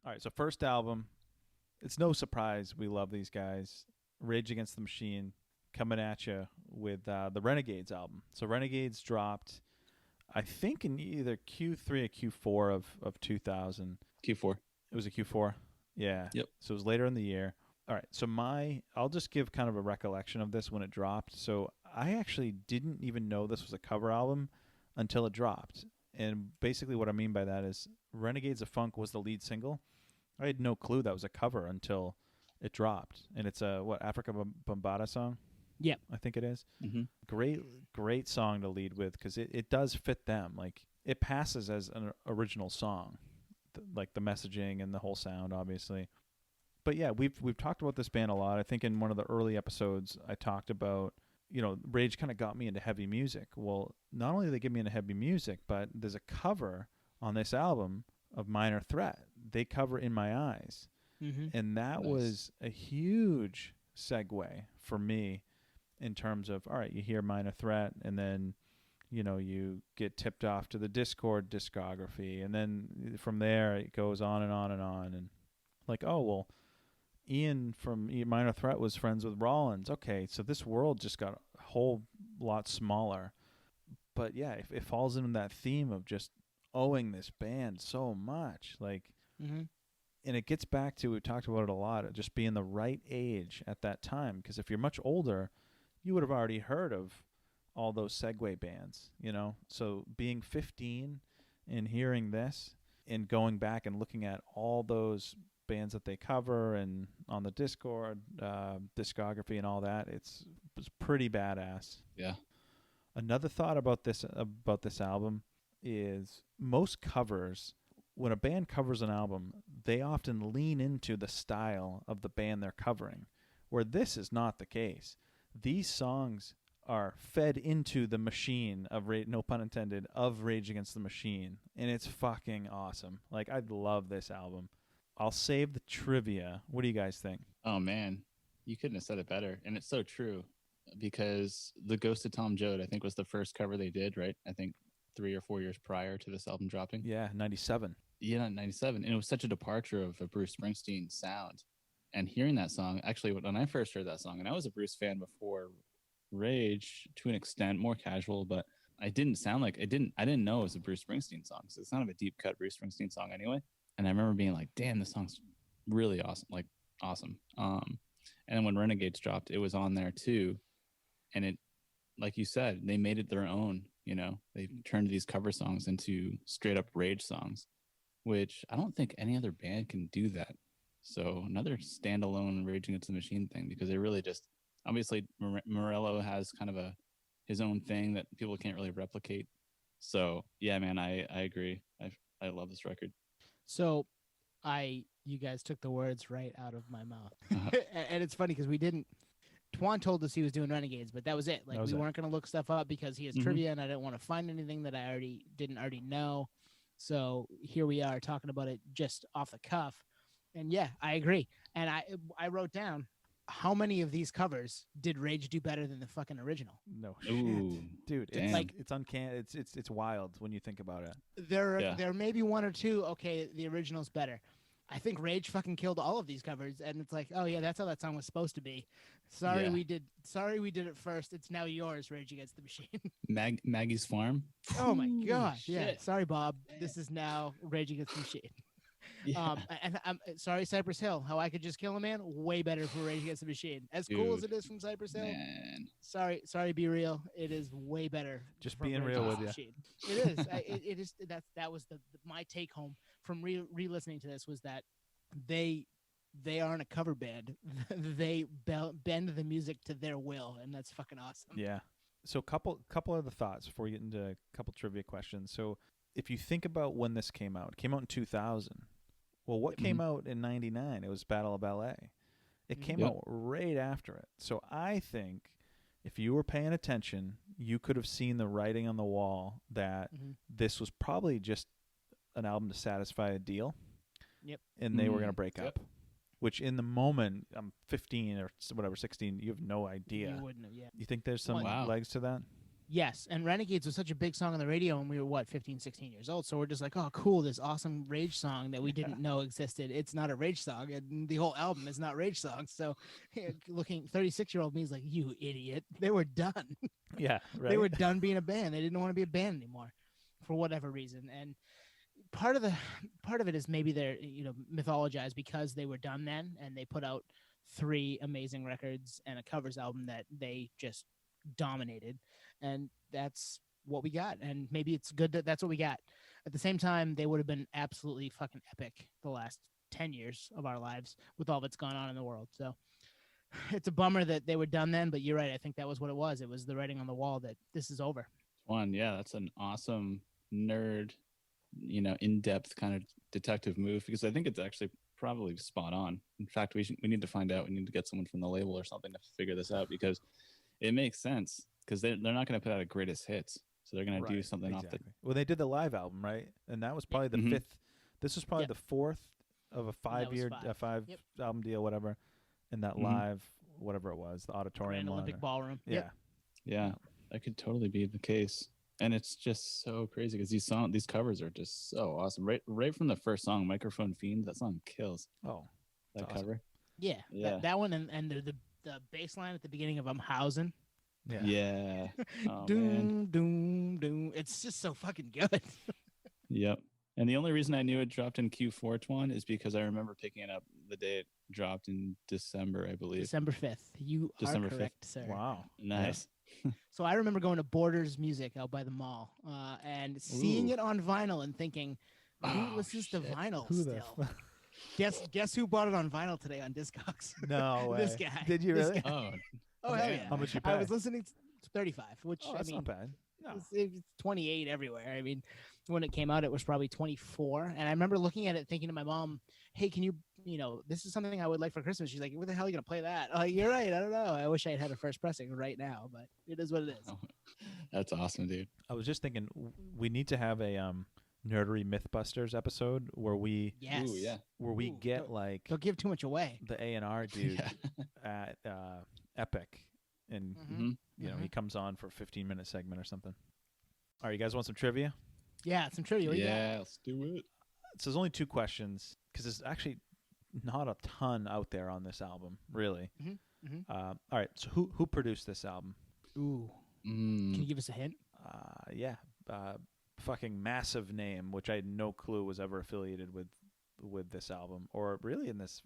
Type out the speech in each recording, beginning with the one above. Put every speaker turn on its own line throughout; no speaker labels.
All right, so first album, it's no surprise we love these guys. Rage Against the Machine coming at you with the Renegades album. So Renegades dropped, I think, in either Q3 or Q4 of 2000.
Q4.
It was a Q4? Yeah.
Yep.
So it was later in the year. All right, so I'll just give kind of a recollection of this when it dropped. So I actually didn't even know this was a cover album until it dropped. And basically what I mean by that is Renegades of Funk was the lead single. I had no clue that was a cover until it dropped. And it's a, Africa Bombata song?
Yep.
I think it is.
Mm-hmm.
Great song to lead with because it does fit them. Like, it passes as an original song, like the messaging and the whole sound, obviously. But yeah, we've talked about this band a lot. I think in one of the early episodes I talked about, Rage kind of got me into heavy music. Well, not only did they get me into heavy music, but there's a cover on this album of Minor Threat. They cover In My Eyes.
Mm-hmm.
And that was a huge segue for me in terms of, all right, you hear Minor Threat, and then, you get tipped off to the Discord discography. And then from there, it goes on and on and on. And like, oh, well, Ian from Minor Threat was friends with Rollins. Okay, so this world just got a whole lot smaller. But yeah, it falls into that theme of just owing this band so much. Like,
Mm-hmm.
and it gets back to, we talked about it a lot, just being the right age at that time. Because if you're much older, you would have already heard of all those Segway bands, So being 15 and hearing this and going back and looking at all those bands that they cover and on the Discord discography and all that, it was pretty badass.
Yeah.
Another thought about this album is most covers, when a band covers an album, they often lean into the style of the band they're covering, where this is not the case. These songs are fed into the machine of, no pun intended, of Rage Against the Machine, and it's fucking awesome. Like, I love this album. I'll save the trivia. What do you guys think?
Oh, man. You couldn't have said it better. And it's so true because The Ghost of Tom Joad, I think, was the first cover they did, right? I think 3 or 4 years prior to this album dropping.
Yeah, 97.
Yeah, 97. And it was such a departure of a Bruce Springsteen sound. And hearing that song, actually, when I first heard that song, and I was a Bruce fan before Rage to an extent, more casual, but I didn't know it was a Bruce Springsteen song. So it's not a deep cut Bruce Springsteen song anyway. And I remember being like, damn, this song's really awesome. Like, awesome. And then when Renegades dropped, it was on there too. And it, like you said, they made it their own, they turned these cover songs into straight up Rage songs, which I don't think any other band can do that. So another standalone Rage Against the Machine thing, because they really just, obviously Morello has kind of his own thing that people can't really replicate. So yeah, man, I agree. I love this record.
So you guys took the words right out of my mouth. And it's funny because Twan told us he was doing Renegades, but that was it. Like, we weren't going to look stuff up because he has trivia and I didn't want to find anything that I didn't already know. So here we are talking about it just off the cuff. And yeah, I agree. And I wrote down, how many of these covers did Rage do better than the fucking original?
No shit.
Ooh,
dude.
damn.
It's like, it's uncanny. It's wild when you think about it.
There may be one or two. Okay, the original's better. I think Rage fucking killed all of these covers, and it's like, oh yeah, that's how that song was supposed to be. Sorry we did it first. It's now yours, Rage Against the Machine.
Maggie's Farm.
Oh my god,
shit.
Yeah. Sorry, Bob. This is now Rage Against the Machine.
Yeah.
And I'm sorry, Cypress Hill. How I Could Just Kill a Man. Way better for Rage Against the Machine. As cool as it is from Cypress Hill.
Man.
Sorry, be real. It is way better.
Just being real with you.
Machine. It is. It is. That was my take home from re-listening to this was that they aren't a cover band. They bend the music to their will, and that's fucking awesome.
Yeah. So couple other thoughts before we get into a couple trivia questions. So if you think about when this came out, it came out in 2000. Well, what came out in 99? It was Battle of LA. It came out right after it. So I think if you were paying attention, you could have seen the writing on the wall that this was probably just an album to satisfy a deal.
Yep.
And they were going to break up. Which in the moment, I'm 15 or whatever, 16, you have no idea.
You wouldn't have, yeah.
You think there's some legs to that?
Yes, and Renegades was such a big song on the radio, and we were 15, 16 years old. So we're just like, oh, cool, this awesome Rage song that we didn't know existed. It's not a Rage song, and the whole album is not Rage songs. So, looking 36-year-old me is like, you idiot. They were done.
Yeah, right.
They were done being a band. They didn't want to be a band anymore, for whatever reason. And part of it is maybe they're mythologized because they were done then, and they put out 3 amazing records and a covers album that they just dominated, and that's what we got. And maybe it's good that that's what we got. At the same time, they would have been absolutely fucking epic the last 10 years of our lives with all that's gone on in the world. So it's a bummer that they were done then, but you're right. I think that was what it was. It was the writing on the wall that this is over.
Yeah, that's an awesome nerd, in-depth kind of detective move, because I think it's actually probably spot on. In fact, we need to find out. We need to get someone from the label or something to figure this out, because it makes sense, because they're not going to put out a greatest hits, so they're going to do something off the.
Well, they did the live album, right? And that was probably the 5th. This was probably the 4th of a 5-year 5 album deal, whatever. And that live, whatever it was, the auditorium,
Grand Olympic Ballroom.
Yeah, that could totally be the case. And it's just so crazy because these covers are just so awesome. Right from the first song, Microphone Fiend, that song kills.
Oh,
that
awesome.
cover.
Yeah. That one and the bass line at the beginning of I'm Housing.
Yeah. Oh,
doom, doom, doom. It's just so fucking good.
Yep. And the only reason I knew it dropped in Q4, Twan, is because I remember picking it up the day it dropped in December, I believe.
December 5th. You
December
are correct,
5th.
sir.
Wow.
Nice.
Yeah. So I remember going to Borders Music out by the mall and seeing it on vinyl and thinking, who listens to vinyl still? Guess who bought it on vinyl today on Discogs?
No way.
This guy.
Did you really?
Oh, hell yeah.
How much you pay?
I was listening to 35, which
that's not bad. No.
It's 28 everywhere. I mean, when it came out, it was probably 24. And I remember looking at it thinking to my mom, hey, can you, this is something I would like for Christmas. She's like, where the hell are you going to play that? I'm like, you're right. I don't know. I wish I had a first pressing right now, but it is what it is.
Oh, that's awesome, dude.
I was just thinking we need to have a Nerdery Mythbusters episode where we get like
don't give too much away.
The A&R dude at Epic, and he comes on for a 15-minute segment or something. All right, you guys want some trivia?
Yeah, some trivia.
Let's do it.
So there's only 2 questions because there's actually not a ton out there on this album, really. All right, so who produced this album?
Ooh, can you give us a hint?
Fucking massive name, which I had no clue was ever affiliated with this album or really in this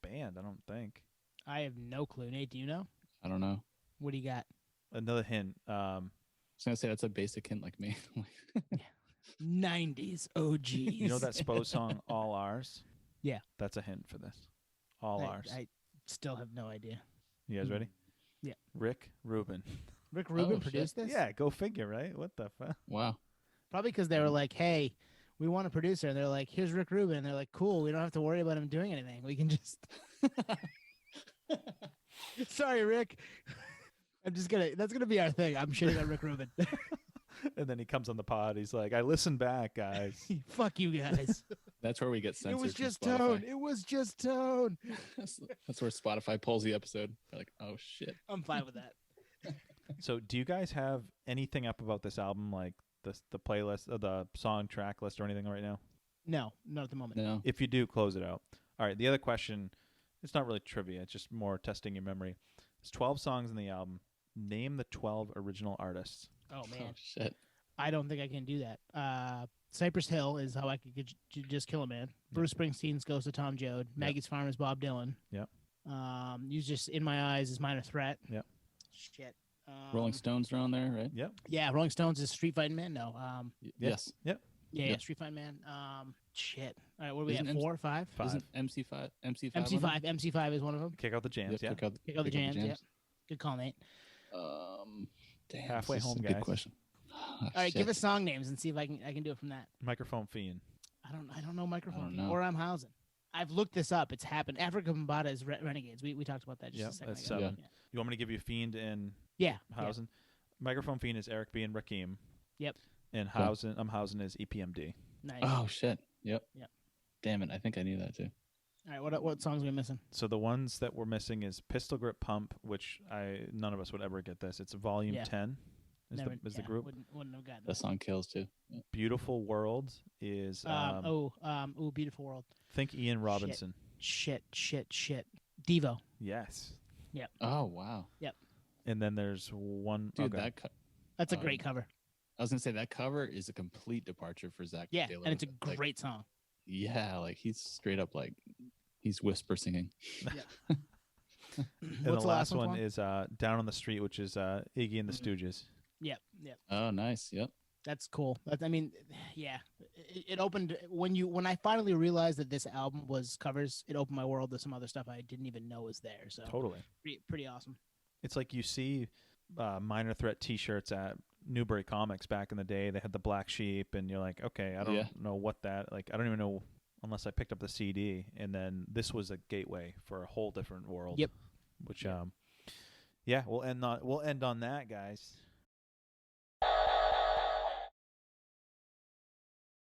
band. I don't think.
I have no clue. Nate, do you know?
I don't know.
What do you got?
Another hint.
I was gonna say that's a basic hint, like me.
90s OGs.
You know that Spo song, All Ours?
Yeah.
That's a hint for this. All Ours.
I still have no idea.
You guys ready?
Yeah.
Rick Rubin.
Rick Rubin produced this?
Yeah, go figure, right? What the fuck?
Wow.
Probably because they were like, hey, we want a producer. And they're like, here's Rick Rubin. And they're like, cool, we don't have to worry about him doing anything. We can just... Sorry, Rick. That's gonna be our thing. I'm shitting on Rick Rubin.
And then he comes on the pod. He's like, I listened back, guys.
Fuck you guys.
That's where we get censored.
It was just tone. It was just tone.
That's where Spotify pulls the episode. They're like, oh shit.
I'm fine with that.
So do you guys have anything up about this album, like the playlist, the song track list or anything right now?
No, not at the moment.
No.
If you do, close it out. All right, the other question, it's not really trivia. It's just more testing your memory. There's 12 songs in the album. Name the 12 original artists.
Oh, man.
Oh, shit.
I don't think I can do that. Cypress Hill is How I Could Just Kill a Man. Bruce Springsteen's Ghost of Tom Joad. Maggie's Farm is Bob Dylan.
Yep.
You Just In My Eyes is Minor Threat.
Yep.
Shit.
Rolling Stones are on there, right?
Yep.
Yeah, Rolling Stones is Street Fighting Man. No.
Yes.
Yep.
Yeah, Street Fighting Man. Shit. All right, what are we at? 4 or 5?
Isn't MC5?
MC5 is one of them.
Kick Out the Jams.
Yep,
Yeah.
Kick Out the Jams. Yeah. Good call, Nate.
Damn,
halfway home,
guys.
guys.
Good question.
All right, give us song names and see if I can do it from that.
Microphone Fiend.
I don't know Microphone.
know.
Or I'm Housing. I've looked this up. It's happened. Africa Bambaataa is Renegades. We talked about that just a second
that's
ago.
7. You want me to give you Fiend and
Yeah.
Housing? Microphone Fiend is Eric B. and Rakim.
Yep.
And Housing, I'm Housing is EPMD.
Nice.
Oh shit. Yep.
Yep.
Damn it. I think I knew that too.
All right. What songs are we missing?
So the ones that we're missing is Pistol Grip Pump, which none of us would ever get this. It's volume 10 the group.
Wouldn't have gotten
That song kills too. Yeah.
Beautiful World is
Beautiful World.
think Ian Robinson.
Shit. Devo.
Yes.
Yep.
Oh wow.
Yep.
And then there's one.
Dude,
okay.
That's a great cover.
I was gonna say that cover is a complete departure for Zach Taylor.
And it's a great song.
Yeah, like he's straight up like he's whisper singing.
Yeah.
And the last one is Down on the Street, which is Iggy and the Stooges.
Yep.
Oh, nice. Yep.
That's cool. It opened when I finally realized that this album was covers. It opened my world to some other stuff I didn't even know was there. So
totally,
pretty awesome.
It's like you see Minor Threat T-shirts at Newbury Comics back in the day. They had the black sheep, and you're like, okay, I don't know what that like. I don't even know unless I picked up the CD, and then this was a gateway for a whole different world.
Yep.
Which we'll end on that, guys.